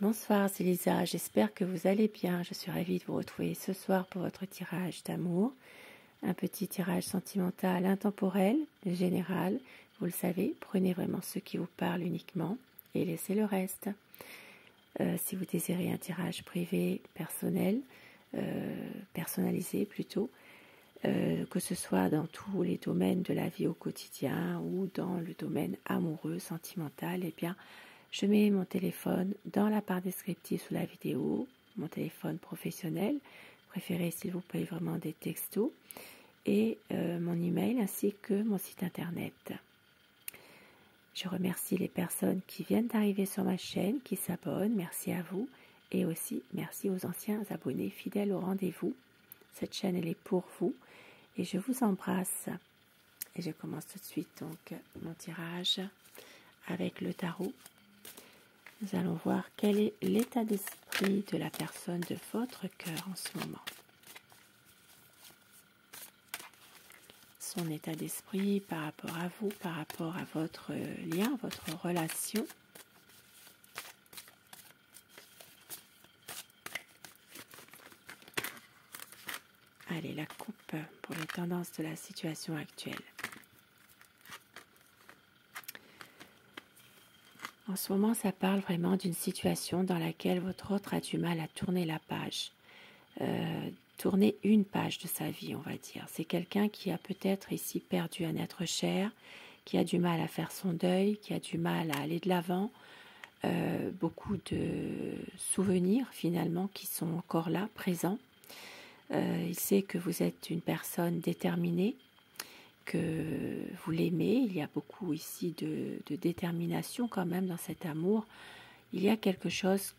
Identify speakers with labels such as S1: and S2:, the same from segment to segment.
S1: Bonsoir, c'est Lisa, j'espère que vous allez bien. Je suis ravie de vous retrouver ce soir pour votre tirage d'amour. Un petit tirage sentimental intemporel, général. Vous le savez, prenez vraiment ce qui vous parle uniquement et laissez le reste. Si vous désirez un tirage privé, personnel, personnalisé plutôt, que ce soit dans tous les domaines de la vie au quotidien ou dans le domaine amoureux, sentimental, eh bien, je mets mon téléphone dans la barre descriptive sous la vidéo, mon téléphone professionnel, préférez s'il vous plaît vraiment des textos, et mon email ainsi que mon site internet. Je remercie les personnes qui viennent d'arriver sur ma chaîne, qui s'abonnent, merci à vous, et aussi merci aux anciens abonnés fidèles au rendez-vous. Cette chaîne elle est pour vous, et je vous embrasse. Et je commence tout de suite donc mon tirage avec le tarot. Nous allons voir quel est l'état d'esprit de la personne de votre cœur en ce moment. Son état d'esprit par rapport à vous, par rapport à votre lien, votre relation. Allez, la coupe pour les tendances de la situation actuelle. En ce moment, ça parle vraiment d'une situation dans laquelle votre autre a du mal à tourner la page. Tourner une page de sa vie, on va dire. C'est quelqu'un qui a peut-être ici perdu un être cher, qui a du mal à faire son deuil, qui a du mal à aller de l'avant. Beaucoup de souvenirs finalement qui sont encore là, présents. Il sait que vous êtes une personne déterminée, que vous l'aimez. Il y a beaucoup ici de détermination quand même dans cet amour. Il y a quelque chose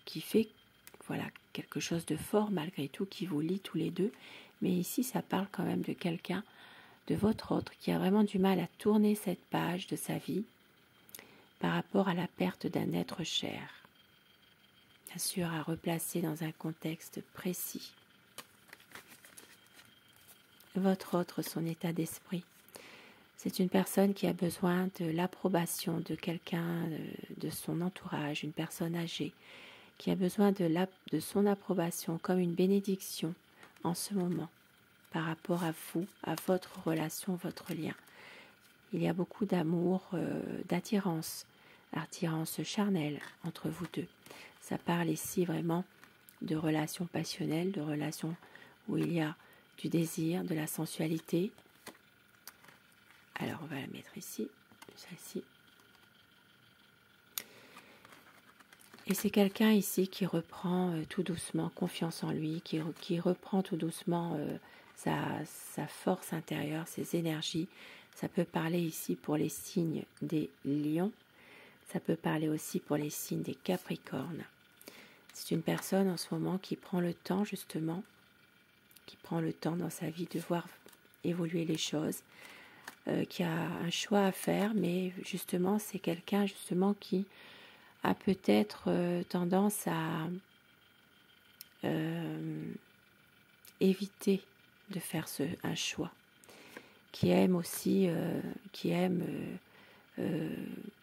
S1: qui fait, voilà, quelque chose de fort malgré tout qui vous lie tous les deux. Mais ici, ça parle quand même de quelqu'un, de votre autre, qui a vraiment du mal à tourner cette page de sa vie par rapport à la perte d'un être cher. Bien sûr, à replacer dans un contexte précis. Votre autre, son état d'esprit. C'est une personne qui a besoin de l'approbation de quelqu'un de son entourage, une personne âgée, qui a besoin de son approbation comme une bénédiction en ce moment par rapport à vous, à votre relation, votre lien. Il y a beaucoup d'amour, d'attirance, attirance charnelle entre vous deux. Ça parle ici vraiment de relations passionnelles, de relations où il y a du désir, de la sensualité. Alors on va la mettre ici, celle-ci. Et c'est quelqu'un ici qui reprend tout doucement confiance en lui, qui reprend tout doucement sa force intérieure, ses énergies. Ça peut parler ici pour les signes des lions, ça peut parler aussi pour les signes des capricornes. C'est une personne en ce moment qui prend le temps justement, qui prend le temps dans sa vie de voir évoluer les choses, qui a un choix à faire, mais justement c'est quelqu'un justement qui a peut-être tendance à éviter de faire un choix, qui aime aussi,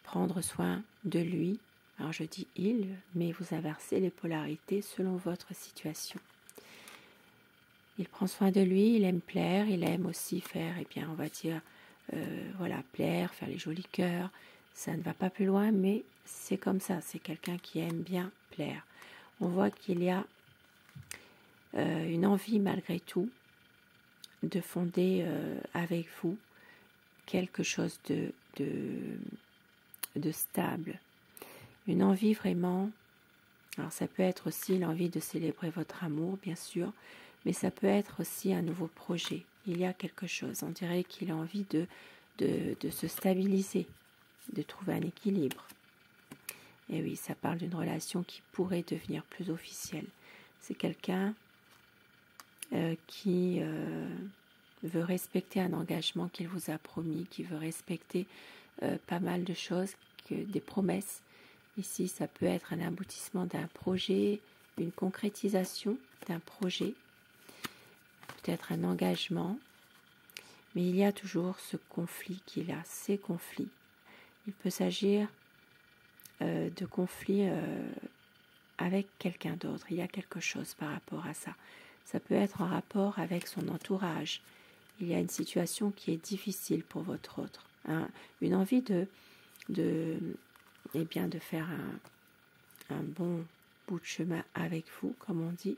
S1: prendre soin de lui. Alors je dis il, mais vous inversez les polarités selon votre situation. Il prend soin de lui, il aime plaire, il aime aussi faire, eh bien, on va dire, voilà, plaire, faire les jolis cœurs. Ça ne va pas plus loin, mais c'est comme ça. C'est quelqu'un qui aime bien plaire. On voit qu'il y a une envie, malgré tout, de fonder avec vous quelque chose de stable. Une envie vraiment. Alors ça peut être aussi l'envie de célébrer votre amour, bien sûr, mais ça peut être aussi un nouveau projet. Il y a quelque chose, on dirait qu'il a envie de se stabiliser, de trouver un équilibre. Et oui, ça parle d'une relation qui pourrait devenir plus officielle. C'est quelqu'un qui veut respecter un engagement qu'il vous a promis, qui veut respecter pas mal de choses, des promesses. Ici, ça peut être un aboutissement d'un projet, une concrétisation d'un projet, peut-être un engagement, mais il y a toujours ce conflit qu'il a, ces conflits. Il peut s'agir de conflit avec quelqu'un d'autre. Il y a quelque chose par rapport à ça. Ça peut être en rapport avec son entourage. Il y a une situation qui est difficile pour votre autre. Hein, une envie de faire un bon bout de chemin avec vous, comme on dit,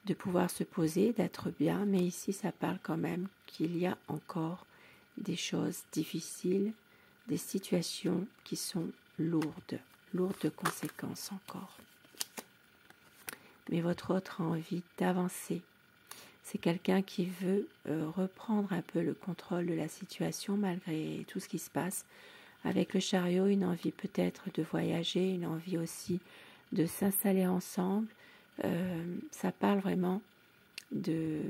S1: de pouvoir se poser, d'être bien, mais ici ça parle quand même qu'il y a encore des choses difficiles, des situations qui sont lourdes de conséquences encore. Mais votre autre a envie d'avancer. C'est quelqu'un qui veut reprendre un peu le contrôle de la situation malgré tout ce qui se passe. Avec le chariot, une envie peut-être de voyager, une envie aussi de s'installer ensemble. Ça parle vraiment de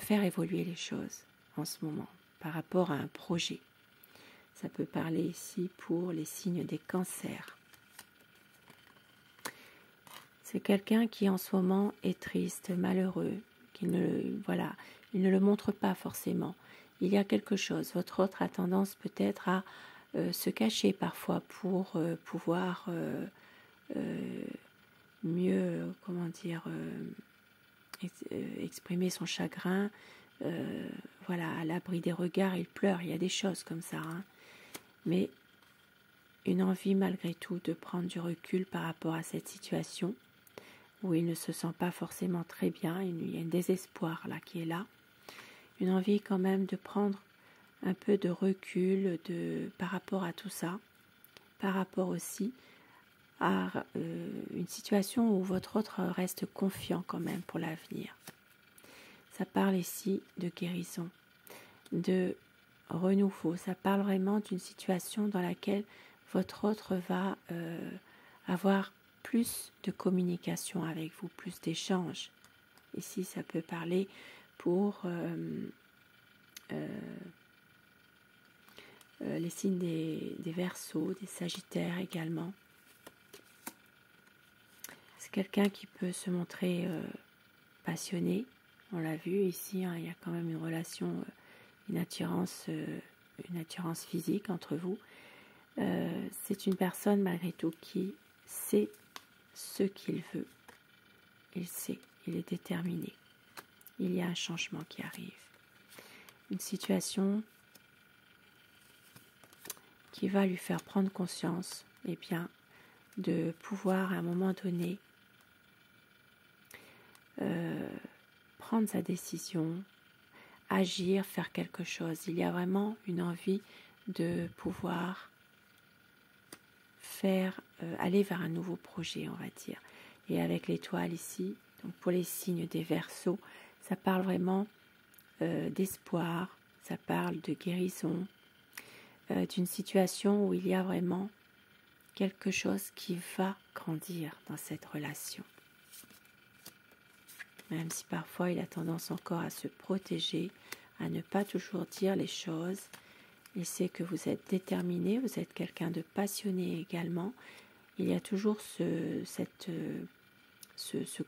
S1: faire évoluer les choses en ce moment par rapport à un projet. Ça peut parler ici pour les signes des cancers. C'est quelqu'un qui en ce moment est triste, malheureux, il ne le montre pas forcément. Il y a quelque chose. Votre autre a tendance peut-être à se cacher parfois pour pouvoir mieux, exprimer son chagrin. À l'abri des regards, il pleure. Il y a des choses comme ça. Hein. Mais une envie malgré tout de prendre du recul par rapport à cette situation où il ne se sent pas forcément très bien, il y a un désespoir là qui est là, une envie quand même de prendre un peu de recul par rapport à tout ça, par rapport aussi à une situation où votre autre reste confiant quand même pour l'avenir. Ça parle ici de guérison, de renouveau, ça parle vraiment d'une situation dans laquelle votre autre va avoir plus de communication avec vous, plus d'échanges. Ici, ça peut parler pour les signes des Verseaux, des Sagittaires également. C'est quelqu'un qui peut se montrer passionné. On l'a vu ici, hein, il y a quand même une relation, une attirance physique entre vous. C'est une personne malgré tout qui sait ce qu'il veut. Il sait, il est déterminé. Il y a un changement qui arrive. Une situation qui va lui faire prendre conscience, de pouvoir à un moment donné prendre sa décision, agir, faire quelque chose. Il y a vraiment une envie de pouvoir aller vers un nouveau projet, on va dire. Et avec l'étoile ici, donc pour les signes des Verseaux, ça parle vraiment d'espoir, ça parle de guérison, d'une situation où il y a vraiment quelque chose qui va grandir dans cette relation. Même si parfois il a tendance encore à se protéger, à ne pas toujours dire les choses. Il sait que vous êtes déterminé, vous êtes quelqu'un de passionné également. Il y a toujours ce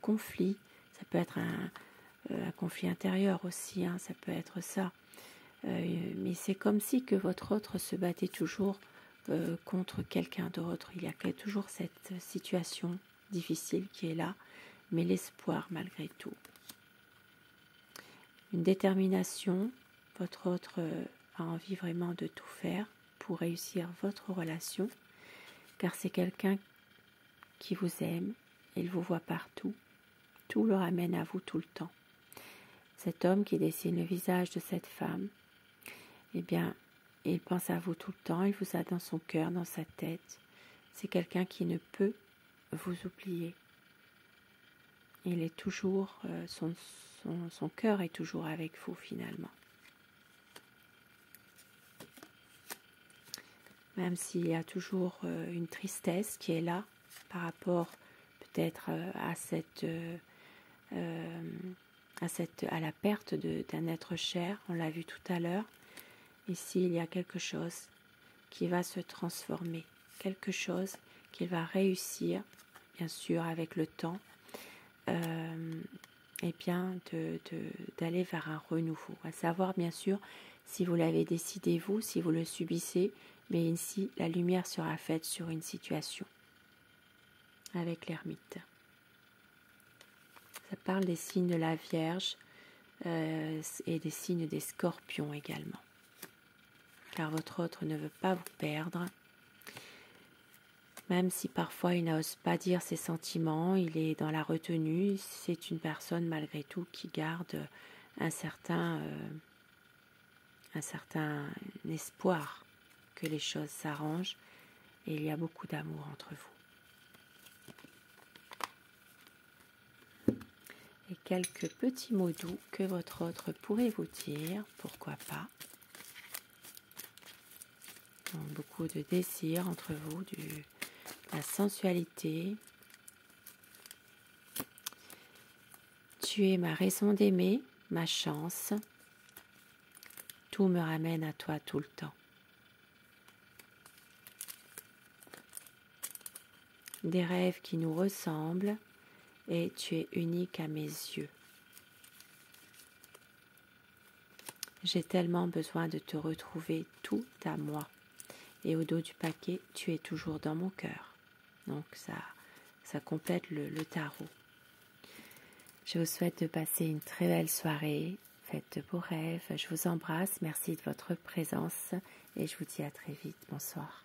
S1: conflit. Ça peut être un conflit intérieur aussi, hein, ça peut être ça. Mais c'est comme si que votre autre se battait toujours contre quelqu'un d'autre. Il y a toujours cette situation difficile qui est là, mais l'espoir malgré tout. Une détermination, votre autre a envie vraiment de tout faire pour réussir votre relation, car c'est quelqu'un qui vous aime, il vous voit partout, tout le ramène à vous tout le temps. Cet homme qui dessine le visage de cette femme, il pense à vous tout le temps, il vous a dans son cœur, dans sa tête. C'est quelqu'un qui ne peut vous oublier. Il est toujours, son cœur est toujours avec vous finalement. Même s'il y a toujours une tristesse qui est là par rapport peut-être à la perte d'un être cher, on l'a vu tout à l'heure. Ici, il y a quelque chose qui va se transformer, quelque chose qui va réussir, bien sûr avec le temps, d'aller vers un renouveau. À savoir, bien sûr, si vous l'avez décidé vous, si vous le subissez, mais ici, la lumière sera faite sur une situation. avec l'ermite. Ça parle des signes de la Vierge et des signes des Scorpions également. Car votre autre ne veut pas vous perdre. Même si parfois il n'ose pas dire ses sentiments, il est dans la retenue, c'est une personne malgré tout qui garde un certain espoir que les choses s'arrangent et il y a beaucoup d'amour entre vous. Et quelques petits mots doux que votre autre pourrait vous dire, pourquoi pas. Donc, beaucoup de désir entre vous, la sensualité. Tu es ma raison d'aimer, ma chance. Tout me ramène à toi tout le temps. Des rêves qui nous ressemblent et tu es unique à mes yeux. J'ai tellement besoin de te retrouver tout à moi. Et au dos du paquet, tu es toujours dans mon cœur. Donc ça complète le tarot. Je vous souhaite de passer une très belle soirée. Faites de beaux rêves. Je vous embrasse. Merci de votre présence. Et je vous dis à très vite. Bonsoir.